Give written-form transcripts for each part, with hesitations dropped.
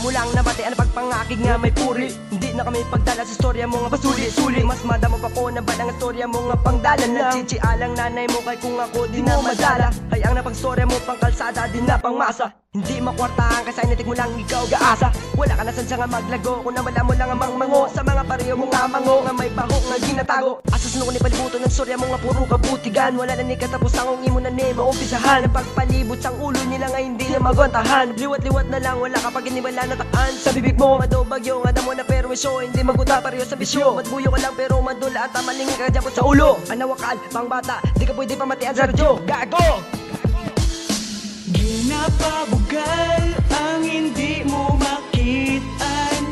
mo lang nabati ang pagpangakig nga may puri. Hindi na kami pagdala sa storya mo nga pasuli-suli. Mas madamo pa ko na ba ang storya mo nga pangdalan lang. Chichialang nanay mo kay kung ako di na madala. Kaya ang napagstorya mo pang kalsada di na pang masa. Hindi makwartahan kasi initik mo lang ikaw gaasa. Wala ka na sadya nga maglago kung nawala mo lang ang mangmango. Sa mga pareho mo nga mango nga may baho nga ginatago. Asas no ni palibuto ng storya mo nga puro kabutigan. Wala na ni katapos ang imo na ni maumpisahan. Ang pagpalibot sang ulo nila nga hindi na magwantahan. Liwat-liwat na lang wala kapag inibala na takaan. Sa bibig mo madobagyo nga damo na perwisyo. Hindi maguta pareho sa bisyo. Madbuyo ka lang pero madula at tamaling ka jabot sa ulo. Anawakan pang bata di ka pwede pamatian sa radyo. Gago! Ginapabugal ang hindi mo makitaan.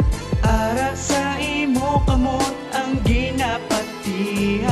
Ara sa imo kamot ang ginapatihan.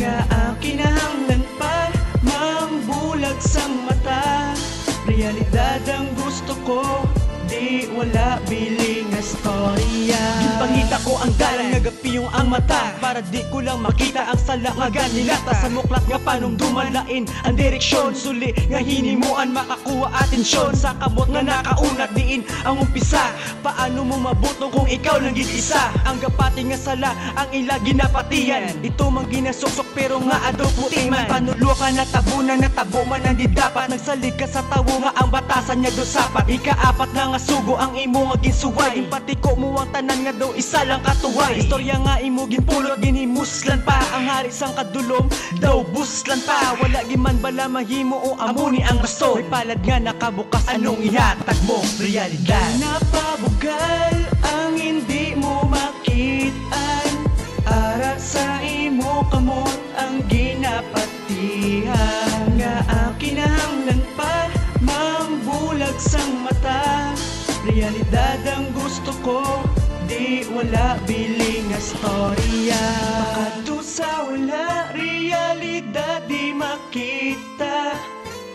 Nga akinahanglan pa mambulag sang mata. Realidad ang gusto ko, di wala biling nga storya. Ginpangita ko ang dalang nga gapiyong ang mata, para di ko lang makita ang sala nga ganilata. Sa muklat nga panong dumalain ang direksyon. Suli nga hinimuan makakuha atensyon. Sa kamot nga nakaunat diin ang umpisa. Paano mo mabutong kung ikaw lang gid isa? Ang gapati nga sala ang ila ginapatiyan. Ito mang ginasuksok pero nga adok puti man. Panulo ka na tabunan na tabo man ang di dapat. Nagsalig ka sa tawo nga ang batasan niya do sapat. Ikaapat na nga sugo ang imo nga ginsuway. Pati ko mo ang tanan nga daw isa lang katuway. Istorya nga imo ginpulot ginhimuslan pa. Ang hari sang kadulom daw buslan pa. Wala giman bala mahimo o amuni ang gusto. May palad nga nakabukas anong ihatag mo realidad. Napabugal ang hindi mo makitaan. Ara sa imo kamot ang ginapatihan. Nga akinahanglan pa mambulag sang mata. Realidad ang gusto ko, di wala biling nga storya. Pakadto sa wala, realidad di makita.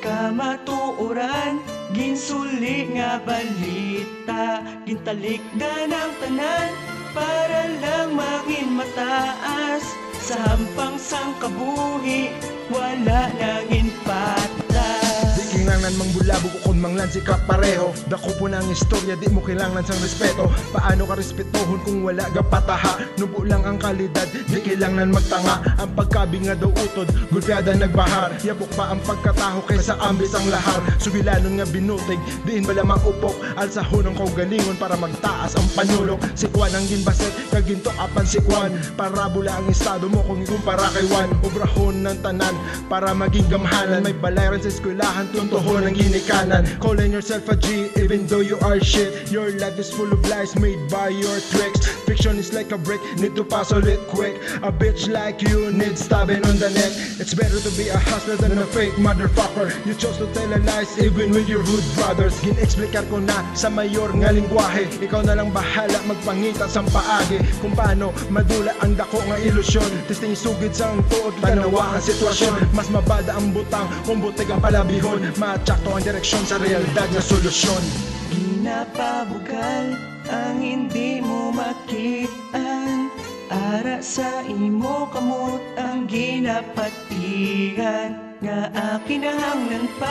Kamatuoran, ginsuli nga balita. Gintalikdan ang tanan, para lang maging mataas. Sa hampang sang kabuhi, wala nangin patas. Kailangan mang bulabo kung manglan si kapareho. Dako po ng istorya di mo kailangan sang respeto. Paano ka respetohon kung wala ga pataha? Nubo lang ang kalidad, di kailangan magtanga. Ang pagkabi nga daw utod, gulpyada nagbahar. Yabok pa ang pagkataho kaysa ambis ang lahar. Subilanon nga binutig, diin bala maupok. Alsahon ang kaugalingon para magtaas ang panulok. Si Kwan ang ginbaset, kaginto apan si Kwan. Parabula ang estado mo kung ikumpara kay Juan. Obrahon ng tanan para maging gamhanan. May balayran sa eskwelahan, tuntuhon ang ginikanan. Calling yourself a G even though you are shit. Your life is full of lies made by your tricks. Fiction is like a brick, need to pass on it quick. A bitch like you needs stabbing on the neck. It's better to be a hustler than a fake motherfucker. You chose to tell a lies even with your hood brothers. Gin-explicar ko na sa mayor nga lingwahe. Ikaw na lang bahala magpangita sa paagi. Kung paano madula ang dako nga ilusyon. Testing sugid sa ang tuod, tanawa ang sitwasyon. Mas mabada ang butang kung butig ang palabihon. Matsakto ang direksyon sa realidad na solusyon. Ginapabugal ang hindi mo makitaan. Ara sa imo kamot ang ginapatihan. Nga akinahanglan pa